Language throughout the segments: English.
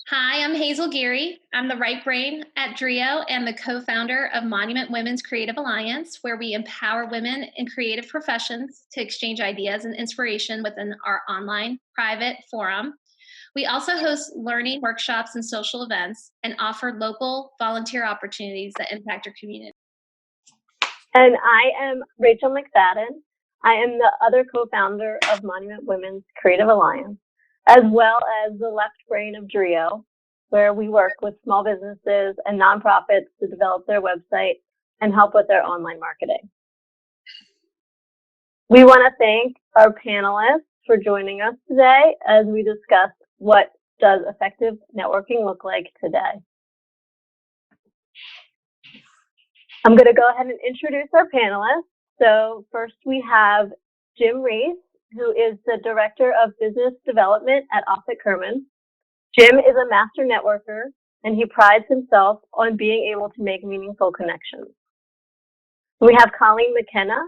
Hi, I'm Hazel Geary. I'm the right brain at Drio and the co founder of Monument Women's Creative Alliance, where we empower women in creative professions to exchange ideas and inspiration within our online private forum. We also host learning workshops and social events and offer local volunteer opportunities that impact your community. And I am Rachel McFadden. I am the other co-founder of Monument Women's Creative Alliance, as well as the left brain of Drio, where we work with small businesses and nonprofits to develop their website and help with their online marketing. We want to thank our panelists for joining us today as we discuss what does effective networking look like today. I'm going to go ahead and introduce our panelists. So first we have Jim Reese, who is the Director of Business Development at Offutt Kerman. Jim is a master networker, and he prides himself on being able to make meaningful connections. We have Colleen McKenna,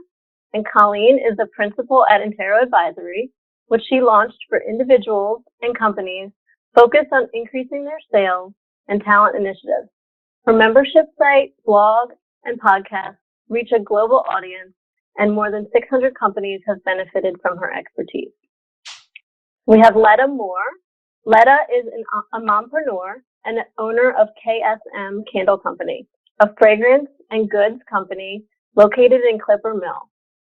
and Colleen is the principal at Intero Advisory, which she launched for individuals and companies focused on increasing their sales and talent initiatives. Her membership site, blog, and podcast reach a global audience, and more than 600 companies have benefited from her expertise. We have Letta Moore. Letta is a mompreneur and an owner of KSM Candle Company, a fragrance and goods company located in Clipper Mill.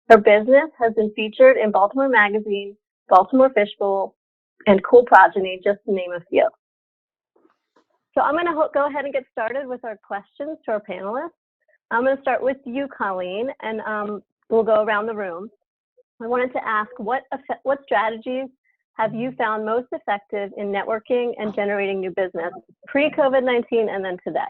Her business has been featured in Baltimore Magazine, Baltimore Fishbowl, and Cool Progeny, just to name a few. So I'm going to go ahead and get started with our questions to our panelists. I'm going to start with you, Colleen, and we'll go around the room. I wanted to ask, what strategies have you found most effective in networking and generating new business pre-COVID-19 and then today?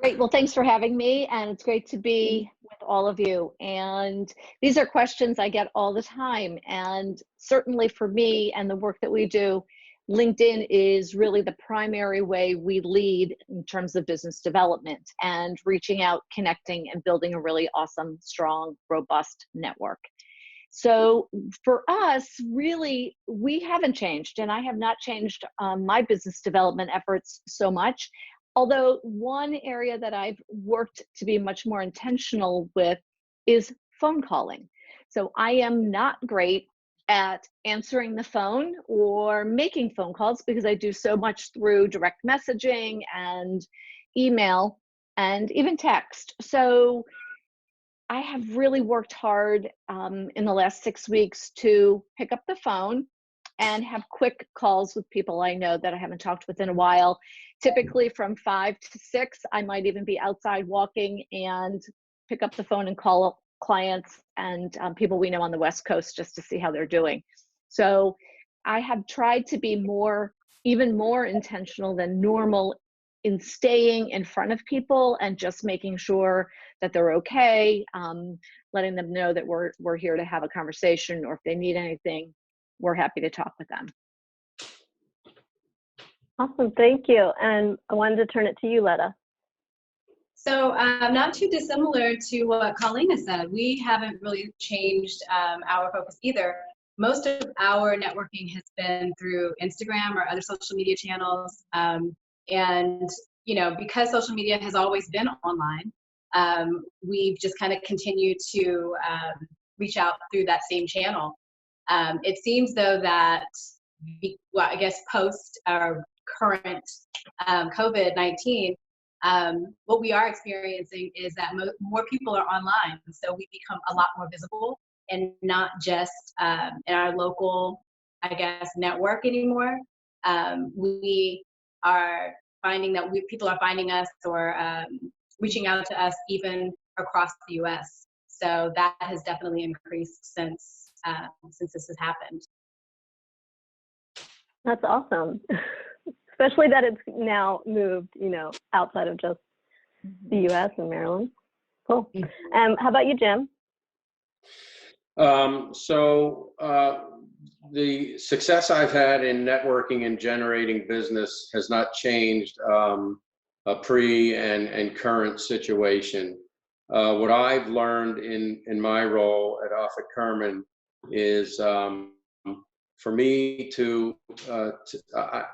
Great. Well, thanks for having me, and it's great to be with all of you. And these are questions I get all the time, and certainly for me and the work that we do, LinkedIn is really the primary way we lead in terms of business development and reaching out, connecting, and building a really awesome, strong, robust network. So for us, really, we haven't changed, and I have not changed my business development efforts so much. Although one area that I've worked to be much more intentional with is phone calling. So I am not great at answering the phone or making phone calls because I do so much through direct messaging and email and even text. So I have really worked hard in the last 6 weeks to pick up the phone and have quick calls with people I know that I haven't talked with in a while. Typically from 5 to 6, I might even be outside walking and pick up the phone and call clients and people we know on the West Coast just to see how they're doing. So I have tried to be even more intentional than normal in staying in front of people and just making sure that they're okay, letting them know that we're here to have a conversation, or if they need anything, we're happy to talk with them. Awesome, thank you. And I wanted to turn it to you, Letta. So not too dissimilar to what Colleen has said. We haven't really changed our focus either. Most of our networking has been through Instagram or other social media channels. And, because social media has always been online, we've just kind of continued to reach out through that same channel. It seems though that, I guess post our current COVID-19, what we are experiencing is that more people are online. So we become a lot more visible and not just in our local, I guess, network anymore. We are finding that people are finding us or reaching out to us even across the U.S. So that has definitely increased since this has happened. That's awesome. Especially that it's now moved, outside of just the U.S. and Maryland. Cool. How about you, Jim? The success I've had in networking and generating business has not changed a pre and current situation. What I've learned in my role at Offutt Kerman is for me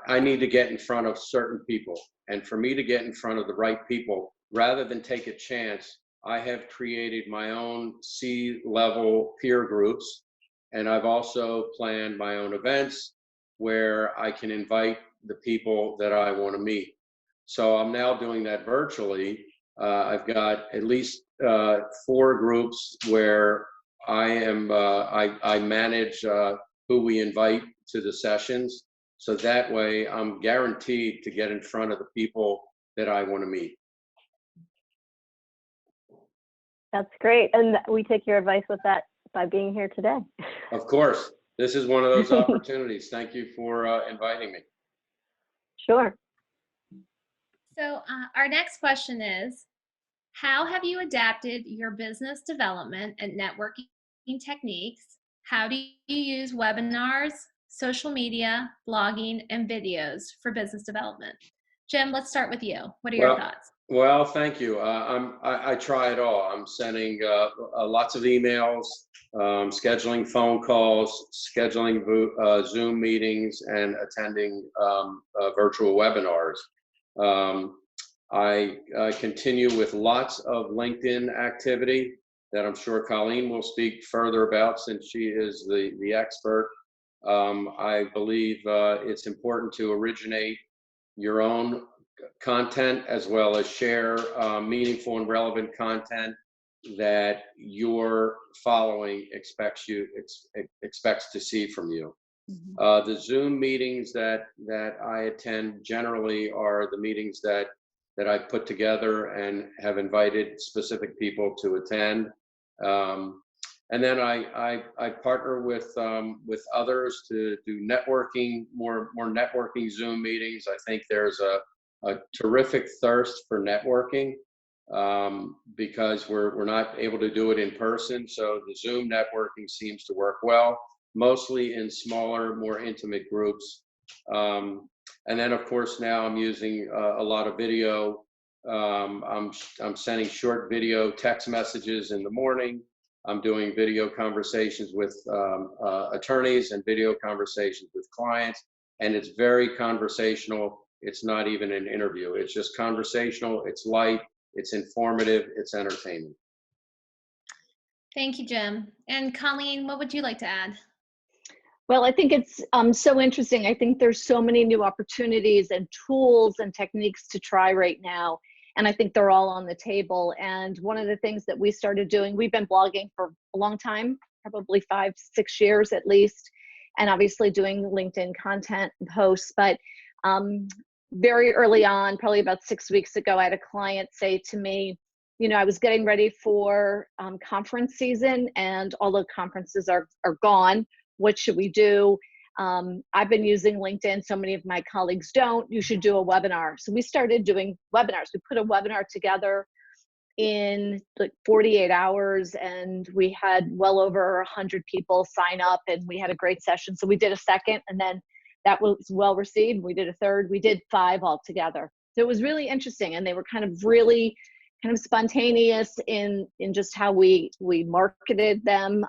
I need to get in front of certain people. And for me to get in front of the right people, rather than take a chance, I have created my own C-level peer groups. And I've also planned my own events where I can invite the people that I want to meet. So I'm now doing that virtually. I've got at least 4 groups where I manage who we invite to the sessions. So that way I'm guaranteed to get in front of the people that I want to meet. That's great. And we take your advice with that by being here today. Of course, this is one of those opportunities. Thank you for inviting me. Sure. So our next question is, how have you adapted your business development and networking techniques? How do you use webinars, social media, blogging, and videos for business development? Jim, let's start with you. What are your thoughts? Well, thank you. I try it all. I'm sending lots of emails, scheduling phone calls, scheduling Zoom meetings, and attending virtual webinars. I continue with lots of LinkedIn activity that I'm sure Colleen will speak further about since she is the expert. I believe it's important to originate your own content as well as share meaningful and relevant content that your following expects to see from you. The Zoom meetings that I attend generally are the meetings that I put together and have invited specific people to attend. And then I partner with others to do networking, more networking Zoom meetings. I think there's a terrific thirst for networking because we're not able to do it in person. So the Zoom networking seems to work well, mostly in smaller, more intimate groups. And then, of course, now I'm using a lot of video. I'm sending short video text messages in the morning. I'm doing video conversations with attorneys and video conversations with clients. And it's very conversational. It's not even an interview. It's just conversational. It's light. It's informative. It's entertaining. Thank you, Jim. And Colleen, what would you like to add? Well, I think it's so interesting. I think there's so many new opportunities and tools and techniques to try right now. And I think they're all on the table. And one of the things that we started doing, we've been blogging for a long time, probably 5-6 years at least, and obviously doing LinkedIn content and posts. But very early on, probably about 6 weeks ago, I had a client say to me, you know, I was getting ready for conference season and all the conferences are gone. What should we do? I've been using LinkedIn. So many of my colleagues don't. You should do a webinar. So we started doing webinars. We put a webinar together in like 48 hours and we had well over 100 people sign up and we had a great session. So we did a second and then that was well received. We did a third. We did 5 altogether. So it was really interesting and they were really kind of spontaneous in just how we marketed them.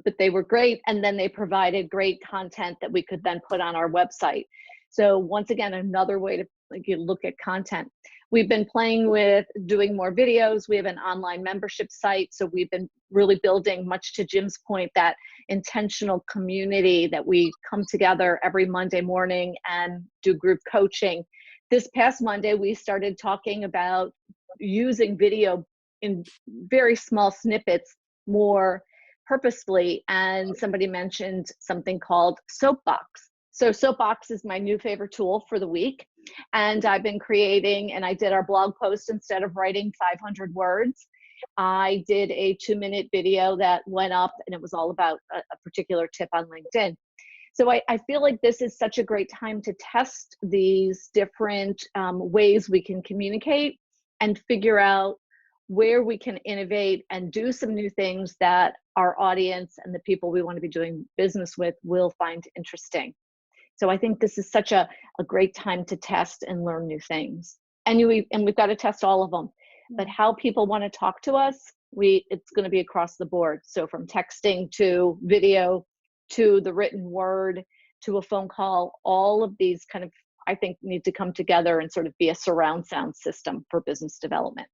But they were great. And then they provided great content that we could then put on our website. So once again, another way to look at content. We've been playing with doing more videos. We have an online membership site. So we've been really building, much to Jim's point, that intentional community that we come together every Monday morning and do group coaching. This past Monday, we started talking about using video in very small snippets more purposefully, and somebody mentioned something called Soapbox. So Soapbox is my new favorite tool for the week, and I've been creating, and I did our blog post instead of writing 500 words. I did a 2-minute video that went up, and it was all about a particular tip on LinkedIn. So I feel like this is such a great time to test these different ways we can communicate and figure out where we can innovate and do some new things that our audience and the people we want to be doing business with will find interesting. So I think this is such a great time to test and learn new things. And we've got to test all of them. But how people want to talk to us, it's going to be across the board. So from texting to video to the written word, to a phone call, all of these kind of, I think, need to come together and sort of be a surround sound system for business development.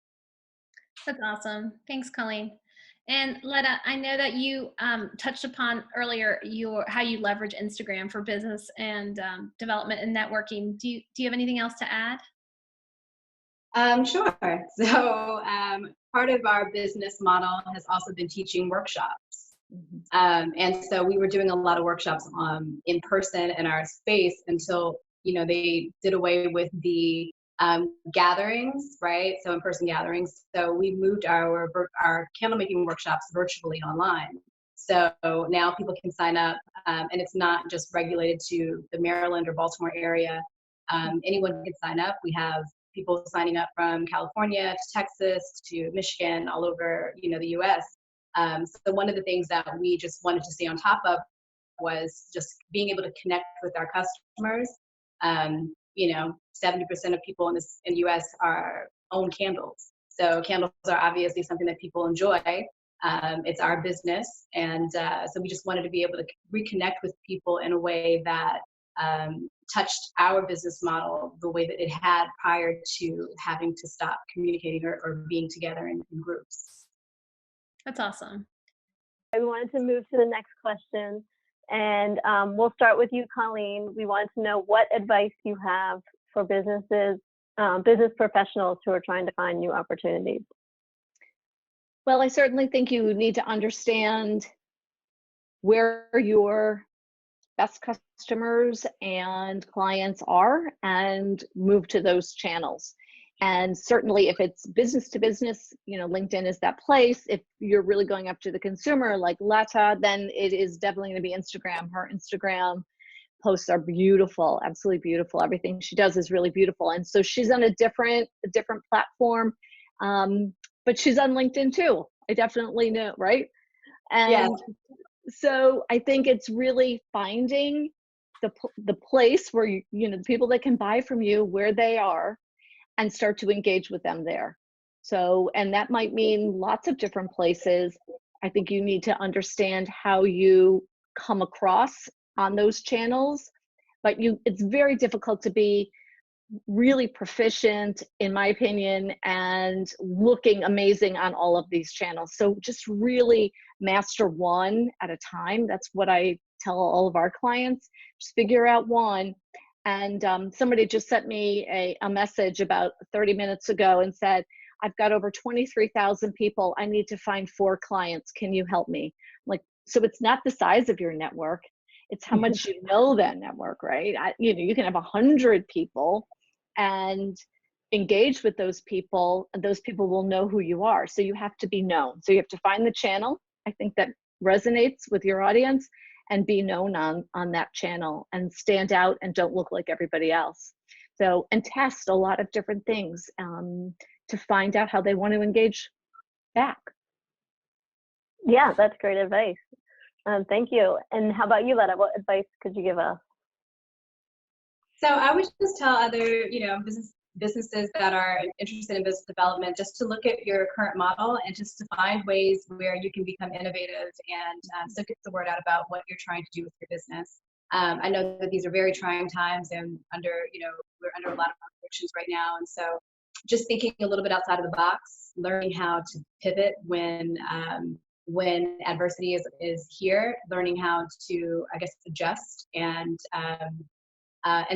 That's awesome. Thanks, Colleen. And Letta, I know that you touched upon earlier how you leverage Instagram for business and development and networking. Do you have anything else to add? Sure. So part of our business model has also been teaching workshops. And so we were doing a lot of workshops in person in our space until, they did away with the gatherings, right? So in-person gatherings. So we moved our candle making workshops virtually online. So now people can sign up, and it's not just regulated to the Maryland or Baltimore area. Anyone can sign up. We have people signing up from California to Texas to Michigan, all over, the U.S. So one of the things that we just wanted to stay on top of was just being able to connect with our customers. 70% of people in the U.S. own candles. So candles are obviously something that people enjoy. It's our business. And so we just wanted to be able to reconnect with people in a way that touched our business model the way that it had prior to having to stop communicating or being together in groups. That's awesome. We wanted to move to the next question, and we'll start with you, Colleen. We wanted to know what advice you have for business professionals who are trying to find new opportunities. Well, I certainly think you need to understand where your best customers and clients are and move to those channels. And certainly if it's business to business, LinkedIn is that place. If you're really going up to the consumer like Letta, then it is definitely going to be Instagram. Her Instagram posts are beautiful, absolutely beautiful. Everything she does is really beautiful. And so she's on a different platform, but she's on LinkedIn too. I definitely know, right? And yeah. So I think it's really finding the place where the people that can buy from you where they are and start to engage with them there. So, and that might mean lots of different places. I think you need to understand how you come across on those channels, but it's very difficult to be really proficient, in my opinion, and looking amazing on all of these channels. So just really master one at a time. That's what I tell all of our clients. Just figure out one. And somebody just sent me a message about 30 minutes ago and said, I've got over 23,000 people. I need to find 4 clients. Can you help me? Like, so it's not the size of your network. It's how much you know that network, right? You can have 100 people and engage with those people, and those people will know who you are. So you have to be known. So you have to find the channel, I think, that resonates with your audience, and be known on that channel and stand out and don't look like everybody else. So, and test a lot of different things to find out how they want to engage back. Yeah, that's great advice. Thank you. And how about you, Letta? What advice could you give us? So I would just tell other, businesses that are interested in business development, just to look at your current model and just to find ways where you can become innovative and so get the word out about what you're trying to do with your business. I know that these are very trying times, and we're under a lot of restrictions right now. And so just thinking a little bit outside of the box, learning how to pivot when adversity is here, learning how to, I guess, adjust and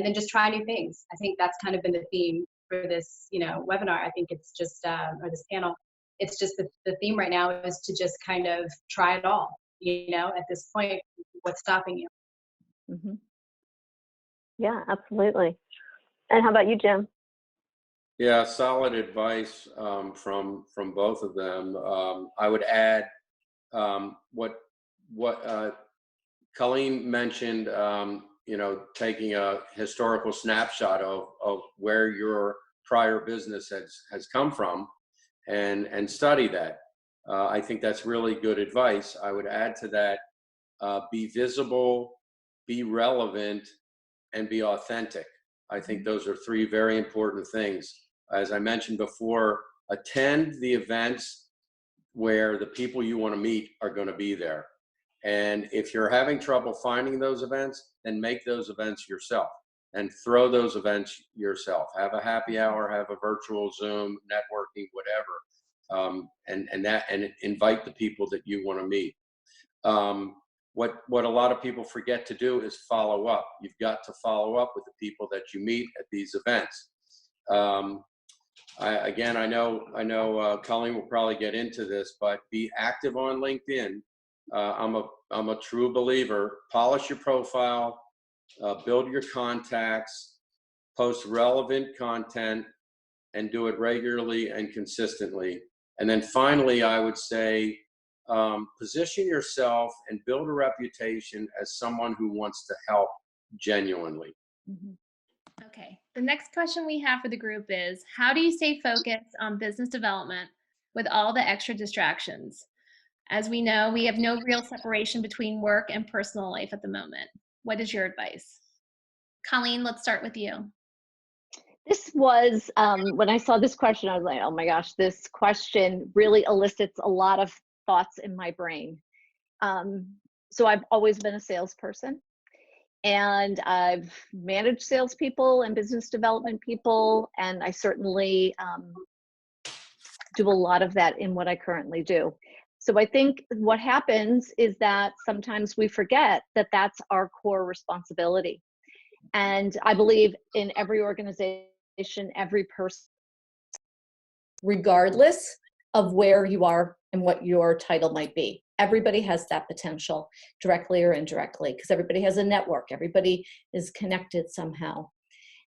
then just try new things. I think that's kind of been the theme for this, webinar. I think it's just, or this panel, it's just the theme right now is to just kind of try it all, at this point, what's stopping you? Mm-hmm. Yeah, absolutely. And how about you, Jim? Yeah, solid advice from both of them. I would add what Colleen mentioned, taking a historical snapshot of where your prior business has come from and study that. I think that's really good advice. I would add to that, be visible, be relevant, and be authentic. I think those are 3 very important things. As I mentioned before, attend the events where the people you want to meet are going to be there. And if you're having trouble finding those events, then make those events yourself and throw those events yourself. Have a happy hour, have a virtual Zoom, networking, whatever, and invite the people that you want to meet. What a lot of people forget to do is follow up. You've got to follow up with the people that you meet at these events. I know Colleen will probably get into this, but be active on LinkedIn. I'm a true believer. Polish your profile, build your contacts, post relevant content, and do it regularly and consistently. And then finally, I would say, position yourself and build a reputation as someone who wants to help genuinely. Mhm. Okay. The next question we have for the group is, how do you stay focused on business development with all the extra distractions? As we know, we have no real separation between work and personal life at the moment. What is your advice? Colleen, let's start with you. This was, when I saw this question, I was like, oh my gosh, this question really elicits a lot of thoughts in my brain. So I've always been a salesperson, and I've managed salespeople and business development people, and I certainly do a lot of that in what I currently do. So I think what happens is that sometimes we forget that that's our core responsibility. And I believe in every organization, every person, regardless of where you are and what your title might be. Everybody has that potential, directly or indirectly, because everybody has a network. Everybody is connected somehow.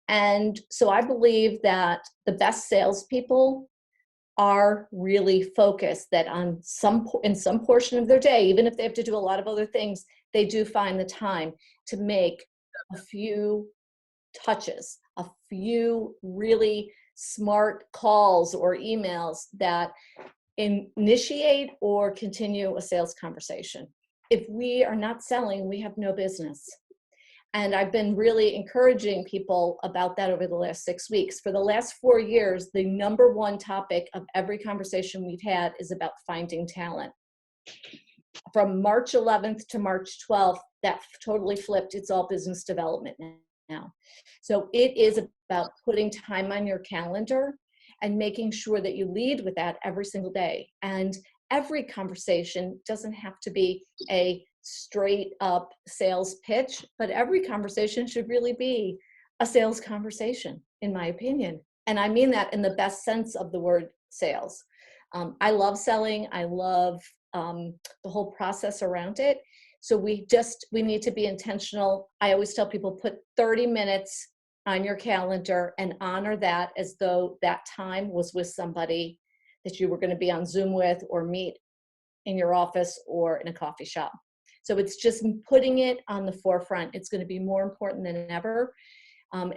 And so I believe that the best salespeople are really focused that in some portion of their day, even if they have to do a lot of other things, they do find the time to make a few touches, a few really smart calls or emails that initiate or continue a sales conversation. If we are not selling, we have no business. And I've been really encouraging people about that over the last 6 weeks. For the last 4 years, the number one topic of every conversation we've had is about finding talent. From March 11th to March 12th, that totally flipped. It's all business development now. So it is about putting time on your calendar and making sure that you lead with that every single day. And every conversation doesn't have to be a straight up sales pitch, but every conversation should really be a sales conversation, in my opinion. And I mean that in the best sense of the word sales. I love selling. I love the whole process around it. So we need to be intentional. I always tell people, put 30 minutes on your calendar and honor that as though that time was with somebody that you were going to be on Zoom with or meet in your office or in a coffee shop. So it's just putting it on the forefront. It's going to be more important than ever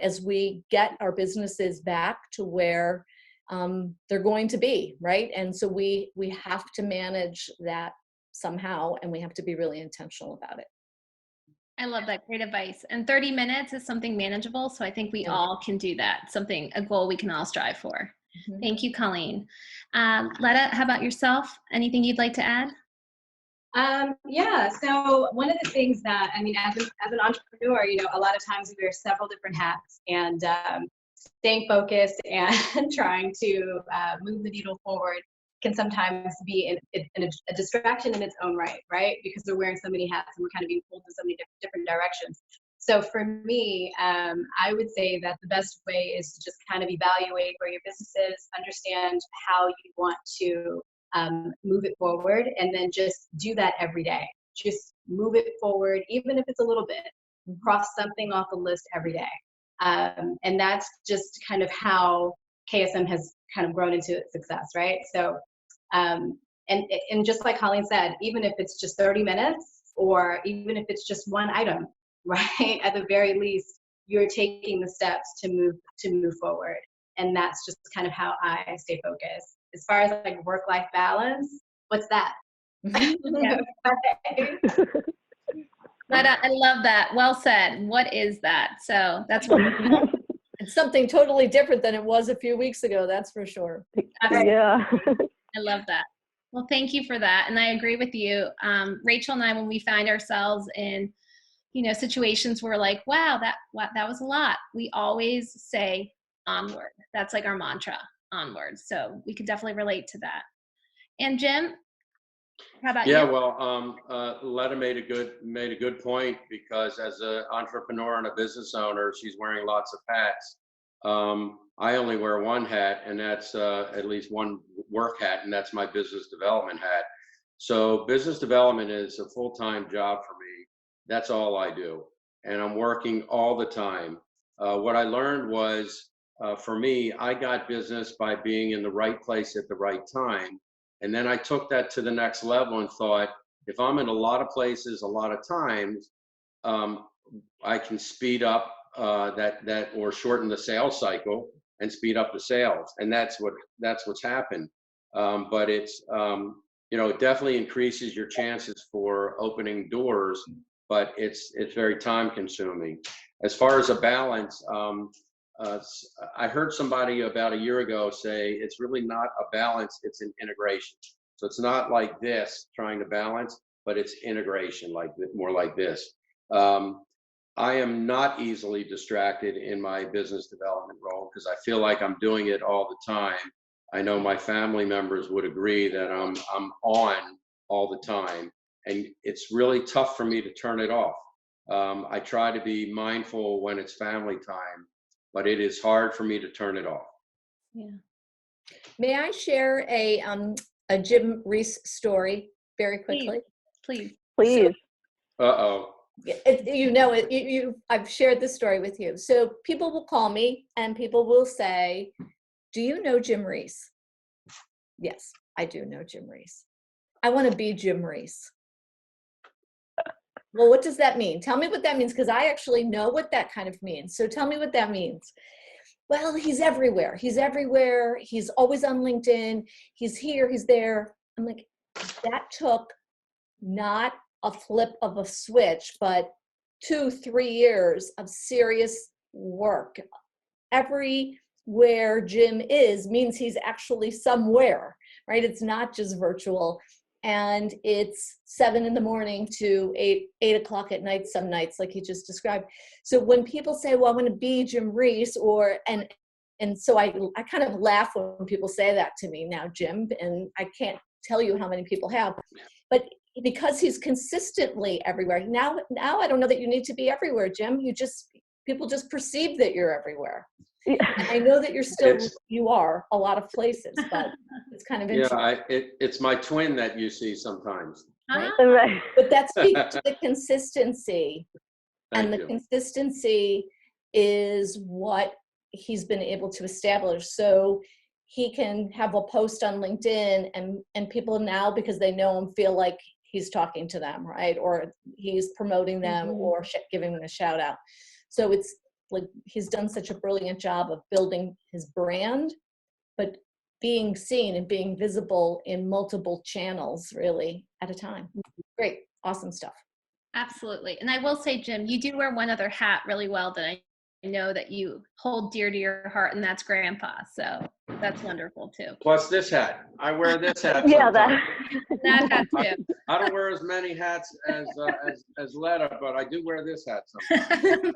as we get our businesses back to where they're going to be, right? And so we have to manage that somehow, and we have to be really intentional about it. I love that. Great advice. And 30 minutes is something manageable. So I think we all can do that. A goal we can all strive for. Mm-hmm. Thank you, Colleen. Letta, how about yourself? Anything you'd like to add? Yeah, so one of the things that, I mean, as an entrepreneur, a lot of times we wear several different hats, and staying focused and trying to move the needle forward can sometimes be a distraction in its own right? Because we're wearing so many hats and we're kind of being pulled in so many different directions. So for me, I would say that the best way is to just kind of evaluate where your business is, understand how you want to move it forward, and then just do that every day. Just move it forward, even if it's a little bit. Cross something off the list every day. And that's just kind of how KSM has kind of grown into success, right? So, and just like Colleen said, even if it's just 30 minutes or even if it's just one item, right? At the very least, you're taking the steps to move forward. And that's just kind of how I stay focused. As far as like work-life balance, what's that? Letta, I love that. Well said. What is that? So that's wonderful. It's something totally different than it was a few weeks ago, that's for sure. Yeah. I love that. Well, thank you for that. And I agree with you. Rachel and I, when we find ourselves in, situations where we're like, wow, that was a lot. We always say onward. That's like our mantra, onward. So we could definitely relate to that. And Jim, how about Yeah, you? well, Letta made a good point, because as an entrepreneur and a business owner, she's wearing lots of hats. I only wear one hat, and that's at least one work hat, and that's my business development hat. So business development is a full-time job for me. That's all I do, and I'm working all the time. What I learned was, for me, I got business by being in the right place at the right time. And then I took that to the next level and thought, if I'm in a lot of places a lot of times, um, I can speed up that or shorten the sales cycle and speed up the sales. And that's what's happened. But it's it definitely increases your chances for opening doors, but it's very time consuming. As far as a balance, I heard somebody about a year ago say it's really not a balance, it's an integration. So it's not like this trying to balance, but it's integration, more like this. I am not easily distracted in my business development role, because I feel like I'm doing it all the time. I know my family members would agree that I'm on all the time, and it's really tough for me to turn it off. I try to be mindful when it's family time, but it is hard for me to turn it off. Yeah. May I share a Jim Reese story very quickly? Please. Please. Uh-oh. I've shared this story with you. So people will call me and people will say, do you know Jim Reese? Yes, I do know Jim Reese. I want to be Jim Reese. Well, what does that mean? Tell me what that means, because I actually know what that kind of means. So tell me what that means. Well, he's everywhere. He's everywhere. He's always on LinkedIn. He's here, he's there. I'm like, that took not a flip of a switch, but 2-3 years of serious work. Everywhere Jim is means he's actually somewhere, right? It's not just virtual. And it's 7 a.m. to 8 o'clock at night, some nights, like he just described. So when people say, well, I want to be Jim Reese, and so I kind of laugh when people say that to me now, Jim, and I can't tell you how many people have, but because he's consistently everywhere. Now I don't know that you need to be everywhere, Jim. People just perceive that you're everywhere. Yeah. I know that you are a lot of places, but it's kind of interesting. Yeah, it's my twin that you see sometimes. Right? Right. But that speaks to the consistency. Thank And the you. consistency is what he's been able to establish. So he can have a post on LinkedIn and people now, because they know him, feel like he's talking to them, right? Or he's promoting them or giving them a shout out. So it's like he's done such a brilliant job of building his brand, but being seen and being visible in multiple channels really at a time. Great, awesome stuff. Absolutely. And I will say, Jim, you do wear one other hat really well that I know that you hold dear to your heart, and that's Grandpa. So that's wonderful too. Plus this hat. I wear this hat Yeah, sometimes. That hat too. I don't wear as many hats as Letta, but I do wear this hat sometimes.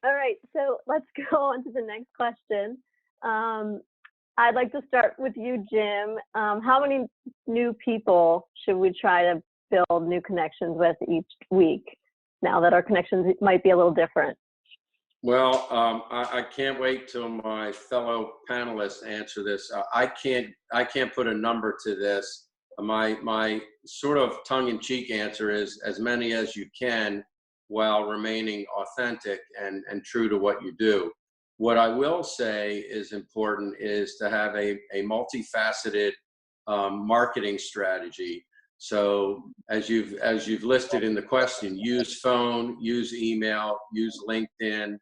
All right, so let's go on to the next question. I'd like to start with you, Jim. How many new people should we try to build new connections with each week, now that our connections might be a little different? Well, I can't wait till my fellow panelists answer this. I can't put a number to this. My sort of tongue-in-cheek answer is as many as you can, while remaining authentic and true to what you do. What I will say is important is to have a multifaceted marketing strategy. So as you've listed in the question, use phone, use email, use LinkedIn,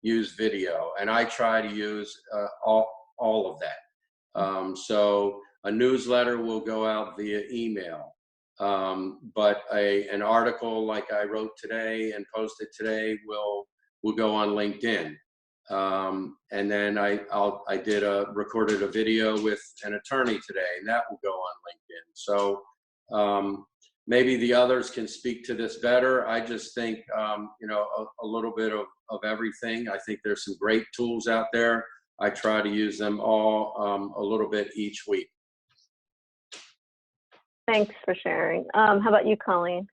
use video, and I try to use all of that. So a newsletter will go out via email, but an article like I wrote today and posted today will go on LinkedIn. And then I recorded a video with an attorney today, and that will go on LinkedIn. So maybe the others can speak to this better. I just think, a little bit of everything. I think there's some great tools out there. I try to use them all a little bit each week. Thanks for sharing. How about you, Colleen?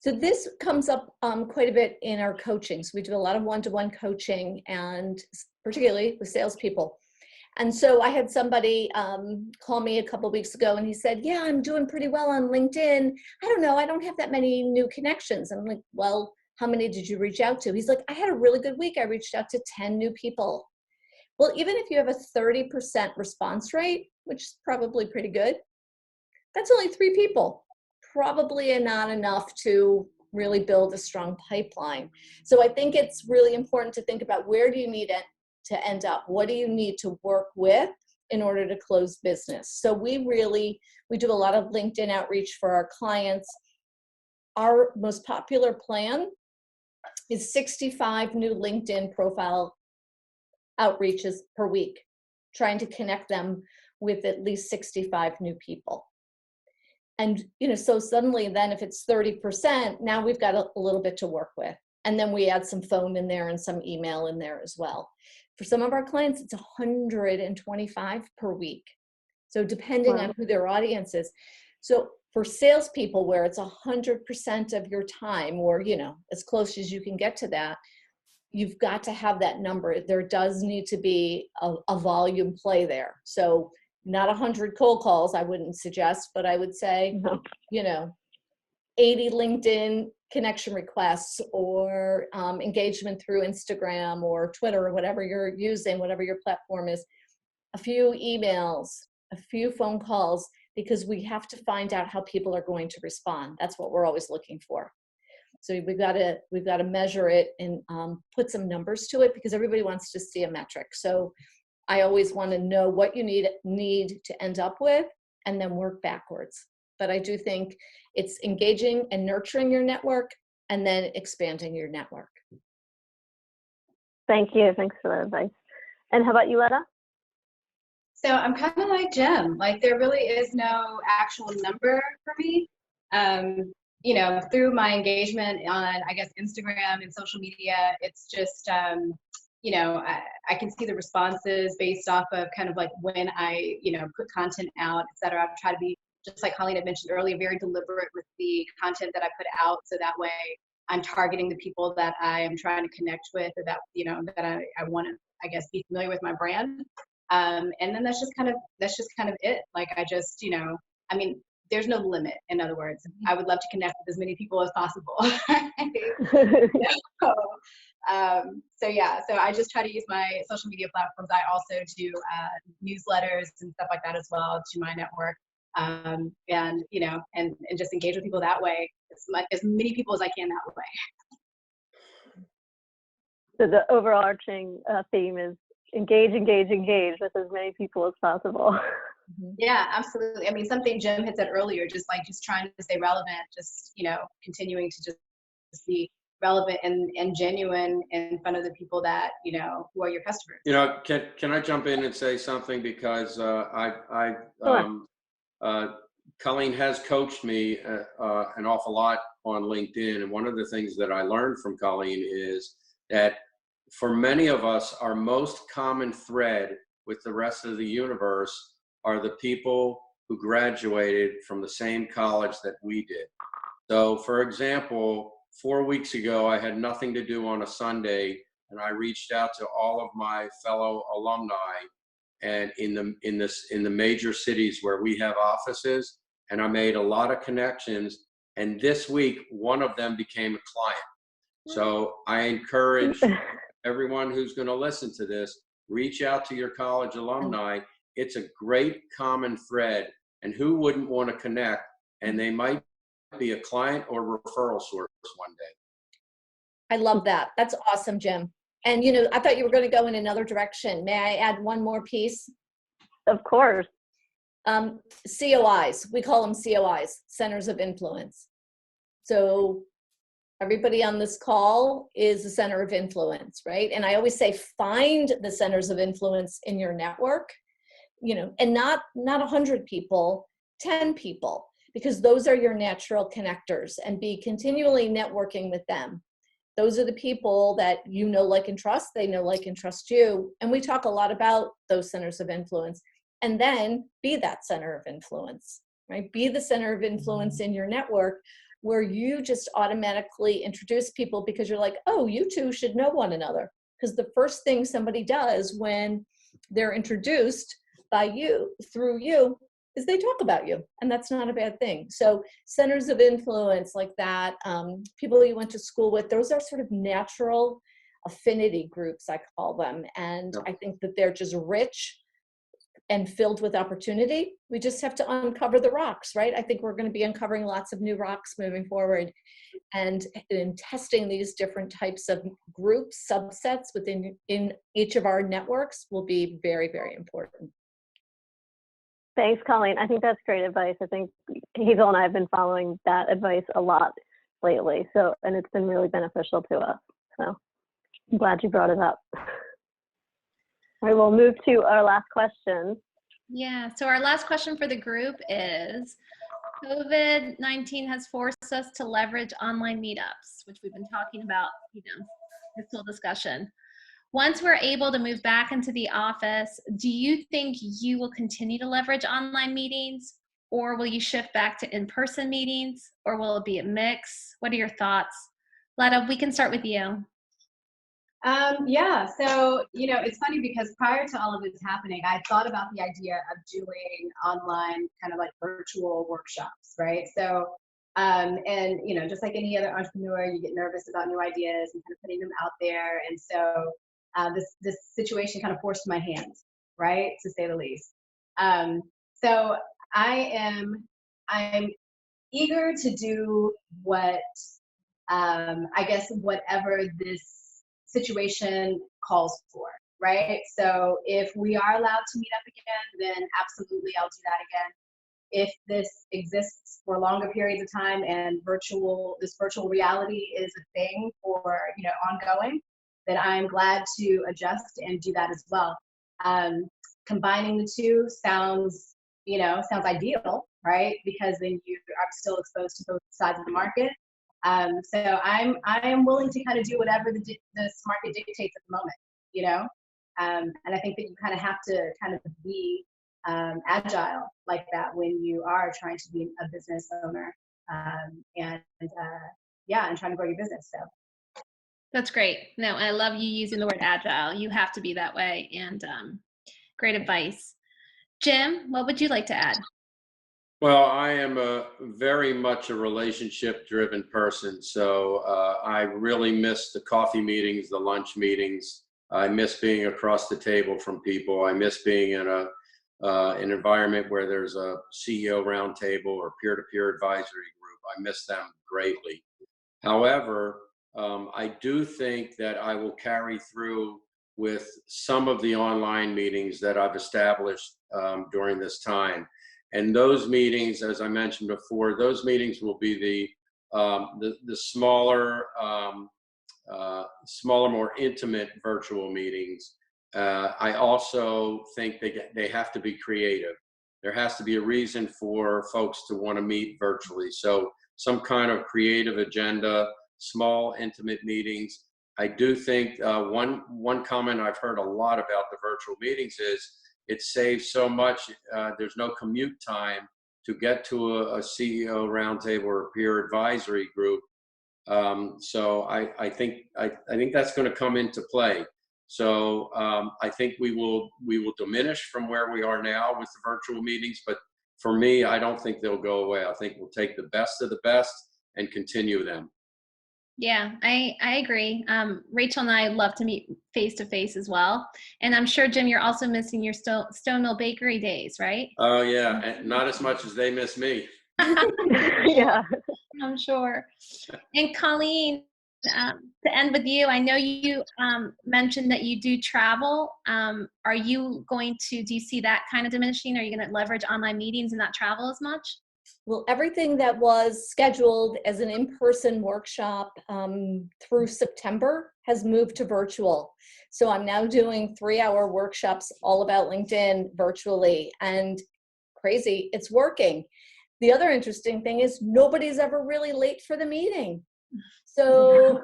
So this comes up quite a bit in our coaching. So we do a lot of one-to-one coaching, and particularly with salespeople. And so I had somebody call me a couple of weeks ago, and he said, yeah, I'm doing pretty well on LinkedIn. I don't know, I don't have that many new connections. I'm like, well, how many did you reach out to? He's like, I had a really good week. I reached out to 10 new people. Well, even if you have a 30% response rate, which is probably pretty good, that's only 3 people. Probably not enough to really build a strong pipeline. So I think it's really important to think about, where do you need it to end up? What do you need to work with in order to close business? So we do a lot of LinkedIn outreach for our clients. Our most popular plan is 65 new LinkedIn profile outreaches per week, trying to connect them with at least 65 new people. And, so suddenly then if it's 30%, now we've got a little bit to work with. And then we add some phone in there and some email in there as well. For some of our clients, it's 125 per week. So depending on who their audience is. So for salespeople, where it's 100% of your time, or, as close as you can get to that, you've got to have that number. There does need to be a volume play there. So not 100 cold calls, I wouldn't suggest, but I would say, 80 LinkedIn connection requests, or engagement through Instagram or Twitter, or whatever you're using, whatever your platform is, a few emails, a few phone calls, because we have to find out how people are going to respond. That's what we're always looking for. So we've got to measure it and put some numbers to it, because everybody wants to see a metric. So I always want to know what you need to end up with, and then work backwards. But I do think it's engaging and nurturing your network, and then expanding your network. Thank you. Thanks for that advice. And how about you, Letta? So I'm kind of like Jim. Like, there really is no actual number for me. Through my engagement on, I guess, Instagram and social media, it's just, I can see the responses based off of kind of like when I, put content out, et cetera. I've tried to be, just like Colleen had mentioned earlier, very deliberate with the content that I put out. So that way I'm targeting the people that I am trying to connect with, or that, that I want to, I guess, be familiar with my brand. And then that's just kind of it. Like, I just, there's no limit. In other words, I would love to connect with as many people as possible. So I just try to use my social media platforms. I also do newsletters and stuff like that as well to my network. And just engage with people that way, as many people as I can that way. So the overarching theme is engage with as many people as possible. Yeah, absolutely. I mean, something Jim had said earlier, just trying to stay relevant, just, continuing to just be relevant and genuine in front of the people that, who are your customers. Can I jump in and say something? Because Colleen has coached me an awful lot on LinkedIn. And one of the things that I learned from Colleen is that for many of us, our most common thread with the rest of the universe are the people who graduated from the same college that we did. So, for example, 4 weeks ago, I had nothing to do on a Sunday, and I reached out to all of my fellow alumni, and in the major cities where we have offices, and I made a lot of connections. And this week, one of them became a client. So I encourage everyone who's going to listen to this, reach out to your college alumni. It's a great common thread, and who wouldn't want to connect? And they might be a client or referral source one day. I love that. That's awesome, Jim. And, I thought you were going to go in another direction. May I add one more piece? Of course. COIs. We call them COIs, Centers of Influence. So Everybody on this call is a center of influence, right? And I always say, find the centers of influence in your network, and not 100 people, 10 people, because those are your natural connectors, and be continually networking with them. Those are the people that you know, like, and trust. They know, like, and trust you. And we talk a lot about those centers of influence. And then be that center of influence, right? Be the center of influence in your network, where you just automatically introduce people because you're like, oh, you two should know one another. Because the first thing somebody does when they're introduced by you, through you, is they talk about you, and that's not a bad thing. So centers of influence like that, people you went to school with, those are sort of natural affinity groups, I call them. And I think that they're just rich and filled with opportunity. We just have to uncover the rocks, right? I think we're going to be uncovering lots of new rocks moving forward, and in testing these different types of groups, subsets in each of our networks will be very, very important. Thanks, Colleen. I think that's great advice. I think Hazel and I have been following that advice a lot lately. So, and it's been really beneficial to us. So I'm glad you brought it up. All right, we'll move to our last question. Yeah, so our last question for the group is, COVID-19 has forced us to leverage online meetups, which we've been talking about, this whole discussion. Once we're able to move back into the office, do you think you will continue to leverage online meetings, or will you shift back to in-person meetings, or will it be a mix? What are your thoughts? Letta, we can start with you. Yeah, so, it's funny because prior to all of this happening, I thought about the idea of doing online kind of like virtual workshops, right? So, and, just like any other entrepreneur, you get nervous about new ideas and kind of putting them out there. And so this situation kind of forced my hand, right, to say the least. So I'm eager to do what, I guess, whatever this situation calls for, right? So if we are allowed to meet up again, then absolutely I'll do that again. If this exists for longer periods of time and this virtual reality is a thing for, ongoing, then I'm glad to adjust and do that as well. Combining the two sounds ideal, right? Because then you are still exposed to both sides of the market. So I am willing to kind of do whatever this market dictates at the moment, and I think that you kind of have to kind of be agile like that when you are trying to be a business owner, and trying to grow your business. So. That's great. No, I love you using the word agile. You have to be that way, and great advice. Jim, what would you like to add? Well, I am very much a relationship-driven person, so I really miss the coffee meetings, the lunch meetings. I miss being across the table from people. I miss being in an environment where there's a CEO roundtable or peer-to-peer advisory group. I miss them greatly. However, I do think that I will carry through with some of the online meetings that I've established during this time. And those meetings, as I mentioned before, those meetings will be the smaller, more intimate virtual meetings. I also think they have to be creative. There has to be a reason for folks to want to meet virtually. So some kind of creative agenda, small, intimate meetings. I do think one comment I've heard a lot about the virtual meetings is it saves so much. There's no commute time to get to a CEO roundtable or a peer advisory group. So I think that's going to come into play. So I think we will diminish from where we are now with the virtual meetings. But for me, I don't think they'll go away. I think we'll take the best of the best and continue them. Yeah, I agree. Rachel and I love to meet face to face as well. And I'm sure, Jim, you're also missing your Stone Mill Bakery days, right? Oh, yeah. And not as much as they miss me. Yeah. I'm sure. And Colleen, to end with you, I know you mentioned that you do travel. Do you see that kind of diminishing? Are you going to leverage online meetings and not travel as much? Well, everything that was scheduled as an in-person workshop through September has moved to virtual. So I'm now doing 3-hour workshops all about LinkedIn virtually, and crazy, it's working. The other interesting thing is nobody's ever really late for the meeting. So,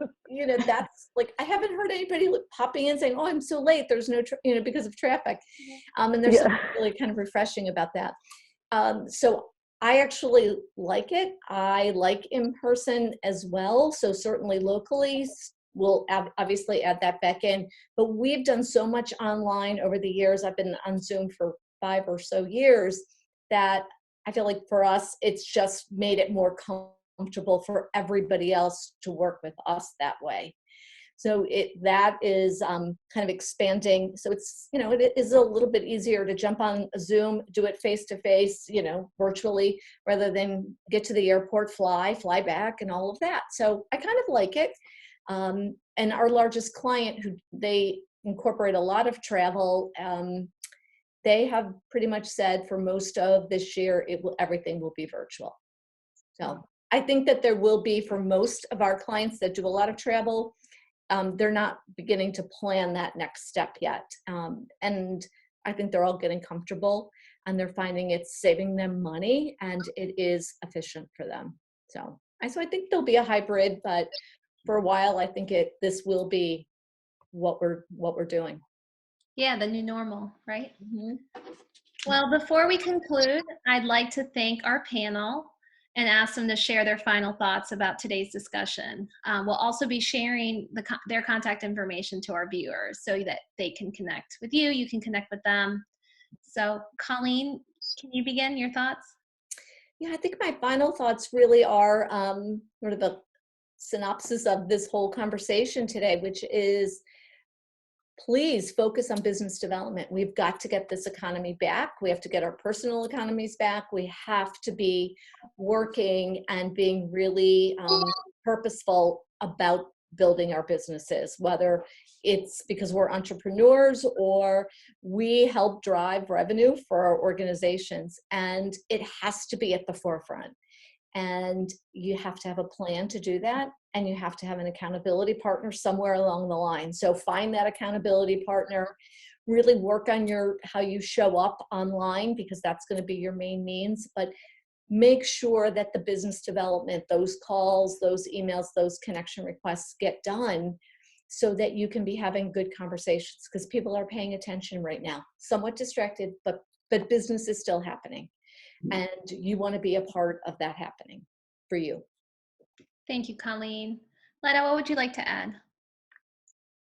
that's like, I haven't heard anybody popping in saying, oh, I'm so late. There's no, because of traffic. And there's something really kind of refreshing about that. So I actually like it. I like in person as well. So certainly locally, we'll obviously add that back in. But we've done so much online over the years. I've been on Zoom for 5 or so years that I feel like for us, it's just made it more comfortable for everybody else to work with us that way. So that is kind of expanding. So it's, it is a little bit easier to jump on a Zoom, do it face to face, virtually, rather than get to the airport, fly back and all of that. So I kind of like it. And our largest client, who they incorporate a lot of travel, they have pretty much said for most of this year, everything will be virtual. So I think that there will be, for most of our clients that do a lot of travel, they're not beginning to plan that next step yet. And I think they're all getting comfortable, and they're finding it's saving them money and it is efficient for them. So I think there'll be a hybrid, but for a while, I think this will be what we're doing. Yeah, the new normal, right? Mm-hmm. Well, before we conclude, I'd like to thank our panel and ask them to share their final thoughts about today's discussion. We'll also be sharing their contact information to our viewers so that they can connect with you, you can connect with them. So Colleen, can you begin your thoughts? Yeah, I think my final thoughts really are sort of the synopsis of this whole conversation today, which is, please focus on business development. We've got to get this economy back. We have to get our personal economies back. We have to be working and being really purposeful about building our businesses, whether it's because we're entrepreneurs or we help drive revenue for our organizations. And it has to be at the forefront. And you have to have a plan to do that. And you have to have an accountability partner somewhere along the line. So find that accountability partner, really work on how you show up online, because that's going to be your main means. But make sure that the business development, those calls, those emails, those connection requests get done so that you can be having good conversations, because people are paying attention right now, somewhat distracted, but business is still happening. And you want to be a part of that happening for you. Thank you, Colleen. Letta, what would you like to add?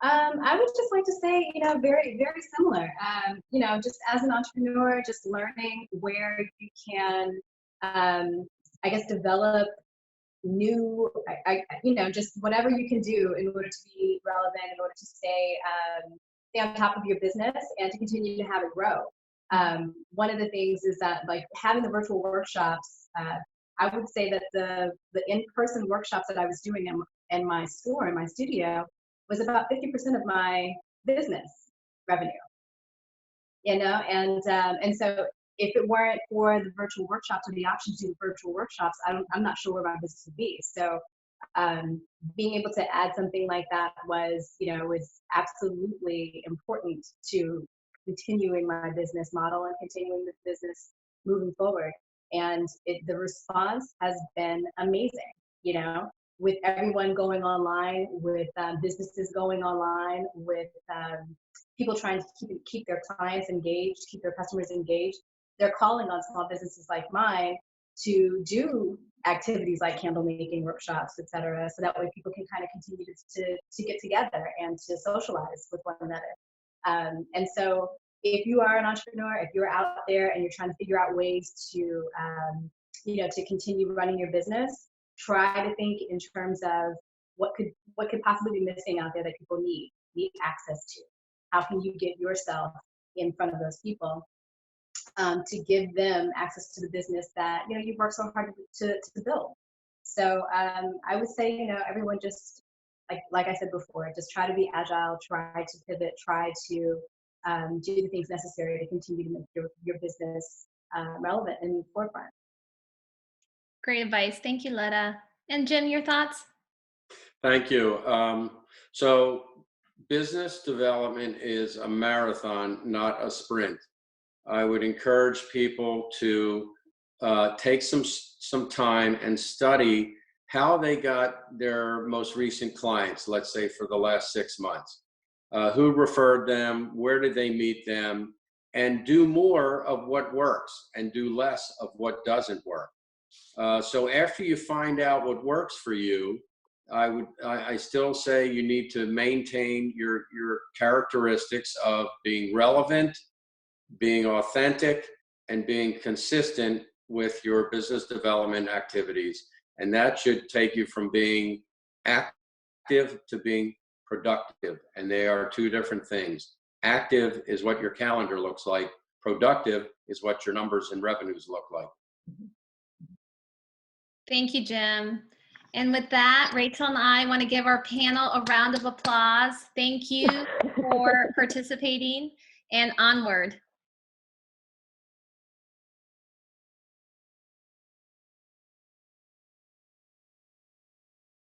I would just like to say, very, very similar. Just as an entrepreneur, just learning where you can, I guess, develop new, just whatever you can do in order to be relevant, in order to stay on top of your business and to continue to have it grow. One of the things is that, like, having the virtual workshops, I would say that the in-person workshops that I was doing in my store, in my studio, was about 50% of my business revenue. And so if it weren't for the virtual workshops or the option to do virtual workshops, I'm not sure where my business would be. So being able to add something like that was absolutely important to continuing my business model and continuing the business moving forward. And the response has been amazing, with everyone going online, with businesses going online, with people trying to keep their clients engaged, keep their customers engaged. They're calling on small businesses like mine to do activities like candle making workshops, et cetera, so that way people can kind of continue to get together and to socialize with one another. And so if you are an entrepreneur, if you're out there and you're trying to figure out ways to, to continue running your business, try to think in terms of what could possibly be missing out there that people need access to. How can you get yourself in front of those people to give them access to the business that you've worked so hard to build? So I would say everyone just like I said before, just try to be agile, try to pivot, try to do the things necessary to continue to make your business relevant and forefront. Great advice. Thank you, Letta. And Jim, your thoughts? Thank you. So business development is a marathon, not a sprint. I would encourage people to take some time and study how they got their most recent clients, let's say for the last 6 months. Who referred them? Where did they meet them? And do more of what works and do less of what doesn't work. So after you find out what works for you, I still say you need to maintain your characteristics of being relevant, being authentic, and being consistent with your business development activities. And that should take you from being active to being productive. And they are two different things. Active is what your calendar looks like. Productive is what your numbers and revenues look like. Thank you, Jim. And with that, Rachel and I want to give our panel a round of applause. Thank you for participating, and onward.